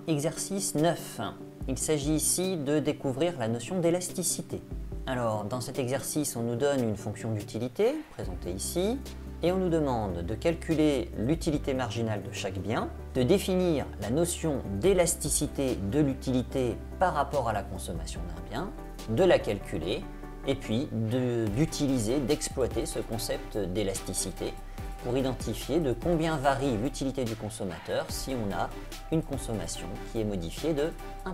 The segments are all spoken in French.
Exercice 9. Il s'agit ici de découvrir la notion d'élasticité. Alors, dans cet exercice, on nous donne une fonction d'utilité, présentée ici, et on nous demande de calculer l'utilité marginale de chaque bien, de définir la notion d'élasticité de l'utilité par rapport à la consommation d'un bien, de la calculer, et puis d'utiliser, d'exploiter ce concept d'élasticité pour identifier de combien varie l'utilité du consommateur si on a une consommation qui est modifiée de 1%.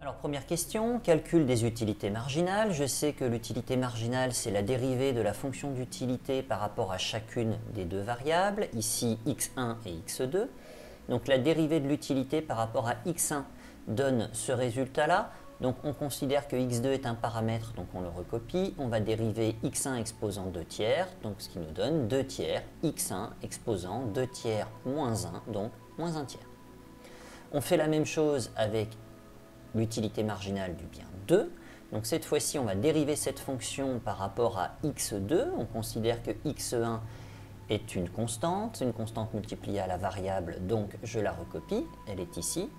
Alors première question, calcul des utilités marginales. Je sais que l'utilité marginale, c'est la dérivée de la fonction d'utilité par rapport à chacune des deux variables, ici x1 et x2. Donc la dérivée de l'utilité par rapport à x1 donne ce résultat-là. Donc on considère que x2 est un paramètre, donc on le recopie. On va dériver x1 exposant 2 tiers, donc ce qui nous donne 2 tiers, x1 exposant 2 tiers moins 1, donc moins 1 tiers. On fait la même chose avec l'utilité marginale du bien 2. Donc cette fois-ci, on va dériver cette fonction par rapport à x2. On considère que x1 est une constante multipliée à la variable, donc je la recopie, elle est ici.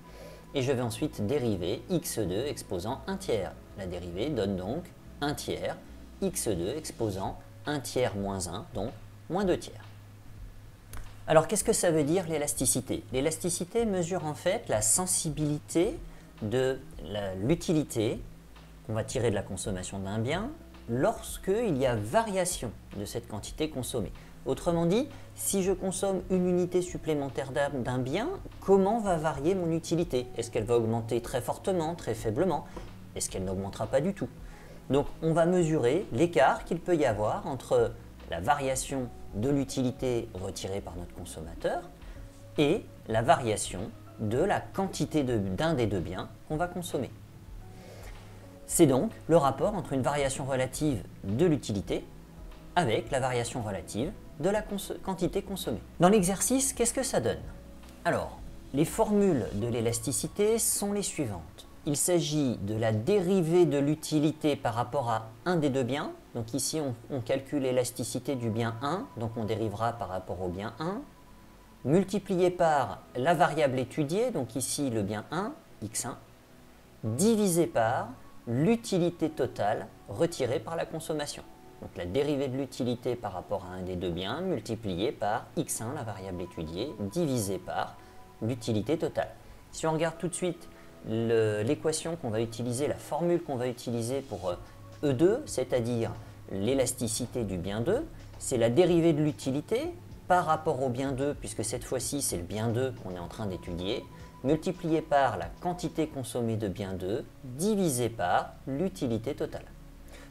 Et je vais ensuite dériver x2 exposant 1 tiers. La dérivée donne donc 1 tiers, x2 exposant 1 tiers moins 1, donc moins 2 tiers. Alors qu'est-ce que ça veut dire l'élasticité? L'élasticité mesure en fait la sensibilité de l'utilité qu'on va tirer de la consommation d'un bien lorsqu'il y a variation de cette quantité consommée. Autrement dit, si je consomme une unité supplémentaire d'un bien, comment va varier mon utilité? Est-ce qu'elle va augmenter très fortement, très faiblement? Est-ce qu'elle n'augmentera pas du tout? Donc on va mesurer l'écart qu'il peut y avoir entre la variation de l'utilité retirée par notre consommateur et la variation de la quantité d'un des deux biens qu'on va consommer. C'est donc le rapport entre une variation relative de l'utilité avec la variation relative de la quantité consommée. Dans l'exercice, qu'est-ce que ça donne? Alors, les formules de l'élasticité sont les suivantes. Il s'agit de la dérivée de l'utilité par rapport à un des deux biens. Donc ici, on calcule l'élasticité du bien 1, donc on dérivera par rapport au bien 1, multiplié par la variable étudiée, donc ici le bien 1, x1, divisé par l'utilité totale retirée par la consommation. Donc la dérivée de l'utilité par rapport à un des deux biens multipliée par x1, la variable étudiée, divisé par l'utilité totale. Si on regarde tout de suite l'équation qu'on va utiliser, la formule qu'on va utiliser pour E2, c'est-à-dire l'élasticité du bien 2, c'est la dérivée de l'utilité par rapport au bien 2, puisque cette fois-ci c'est le bien 2 qu'on est en train d'étudier, multiplié par la quantité consommée de bien 2, divisé par l'utilité totale.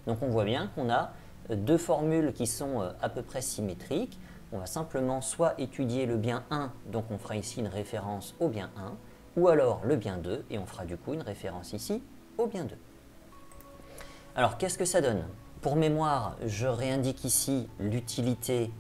Donc on voit bien qu'on a deux formules qui sont à peu près symétriques. On va simplement soit étudier le bien 1, donc on fera ici une référence au bien 1, ou alors le bien 2, et on fera du coup une référence ici au bien 2. Alors qu'est-ce que ça donne? Pour mémoire, je réindique ici l'utilité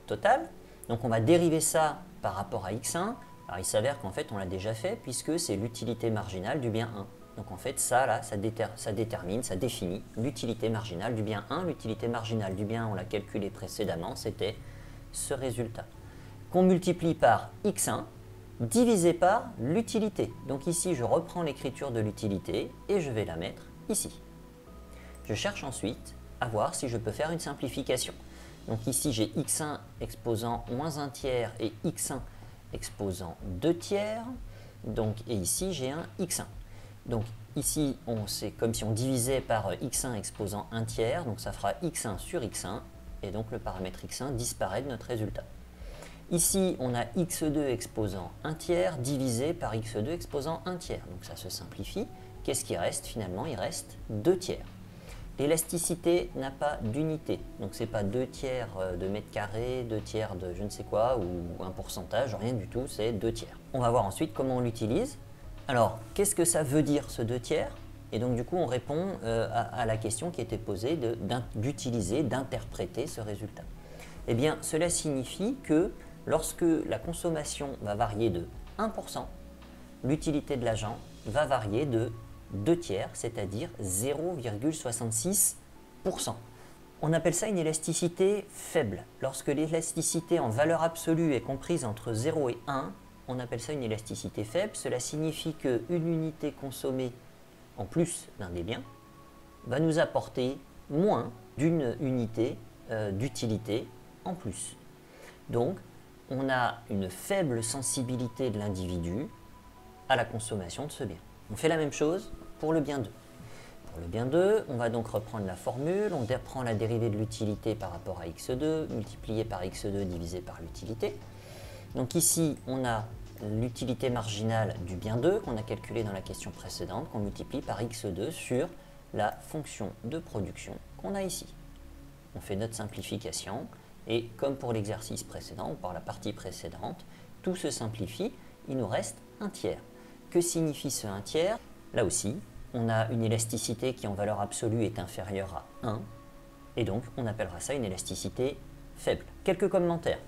totale. Donc on va dériver ça par rapport à x1. Alors il s'avère qu'en fait on l'a déjà fait puisque c'est l'utilité marginale du bien 1. Donc en fait ça là, ça définit l'utilité marginale du bien 1. L'utilité marginale du bien 1, on l'a calculé précédemment, c'était ce résultat. Qu'on multiplie par x1 divisé par l'utilité. Donc ici je reprends l'écriture de l'utilité et je vais la mettre ici. Je cherche ensuite à voir si je peux faire une simplification. Donc ici j'ai x1 exposant moins 1 tiers et x1 exposant 2 tiers. Donc, et ici j'ai un x1. Donc ici c'est comme si on divisait par x1 exposant 1 tiers. Donc ça fera x1 sur x1. Et donc le paramètre x1 disparaît de notre résultat. Ici on a x2 exposant 1 tiers divisé par x2 exposant 1 tiers. Donc ça se simplifie. Qu'est-ce qui reste finalement? Il reste 2 tiers. L'élasticité n'a pas d'unité, donc ce n'est pas 2 tiers de mètre carré, 2 tiers de je ne sais quoi, ou un pourcentage, rien du tout, c'est 2 tiers. On va voir ensuite comment on l'utilise. Alors, qu'est-ce que ça veut dire ce 2 tiers? Et donc du coup, on répond à la question qui était posée d'utiliser, d'interpréter ce résultat. Eh bien, cela signifie que lorsque la consommation va varier de 1%, l'utilité de l'agent va varier de 2 tiers, c'est-à-dire 0,66%. On appelle ça une élasticité faible. Lorsque l'élasticité en valeur absolue est comprise entre 0 et 1, on appelle ça une élasticité faible. Cela signifie qu'une unité consommée en plus d'un des biens va nous apporter moins d'une unité d'utilité en plus. Donc, on a une faible sensibilité de l'individu à la consommation de ce bien. On fait la même chose pour le bien 2. Pour le bien 2, on va donc reprendre la formule, on prend la dérivée de l'utilité par rapport à x2, multiplié par x2 divisé par l'utilité. Donc ici, on a l'utilité marginale du bien 2 qu'on a calculé dans la question précédente, qu'on multiplie par x2 sur la fonction de production qu'on a ici. On fait notre simplification, et comme pour l'exercice précédent, ou par la partie précédente, tout se simplifie, il nous reste un tiers. Que signifie ce 1 tiers? Là aussi, on a une élasticité qui en valeur absolue est inférieure à 1, et donc on appellera ça une élasticité faible. Quelques commentaires.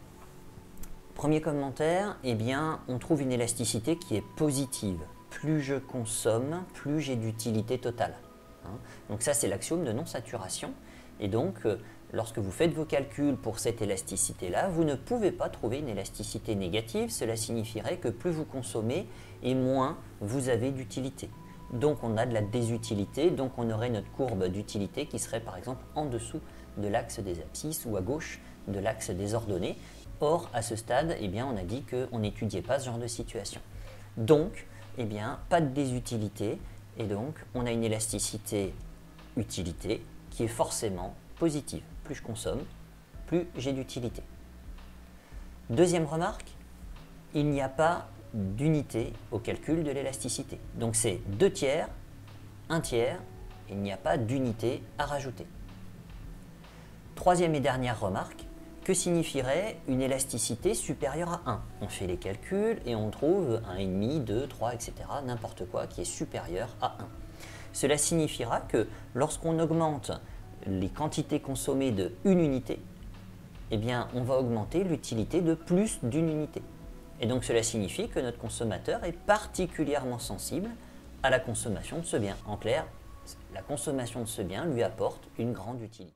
Premier commentaire, eh bien, on trouve une élasticité qui est positive. Plus je consomme, plus j'ai d'utilité totale. Donc ça, c'est l'axiome de non-saturation. Et donc, lorsque vous faites vos calculs pour cette élasticité-là, vous ne pouvez pas trouver une élasticité négative. Cela signifierait que plus vous consommez et moins vous avez d'utilité. Donc on a de la désutilité, donc on aurait notre courbe d'utilité qui serait par exemple en dessous de l'axe des abscisses ou à gauche de l'axe des ordonnées. Or, à ce stade, eh bien, on a dit qu'on n'étudiait pas ce genre de situation. Donc, eh bien, pas de désutilité, et donc on a une élasticité utilité qui est forcément positive. Plus je consomme, plus j'ai d'utilité. Deuxième remarque, il n'y a pas d'unité au calcul de l'élasticité. Donc c'est 2 tiers, 1 tiers, il n'y a pas d'unité à rajouter. Troisième et dernière remarque, que signifierait une élasticité supérieure à 1? On fait les calculs et on trouve 1,5, 2, 3, etc., n'importe quoi qui est supérieur à 1. Cela signifiera que lorsqu'on augmente les quantités consommées de 1 unité, eh bien, on va augmenter l'utilité de plus d'une unité. Et donc cela signifie que notre consommateur est particulièrement sensible à la consommation de ce bien. En clair, la consommation de ce bien lui apporte une grande utilité.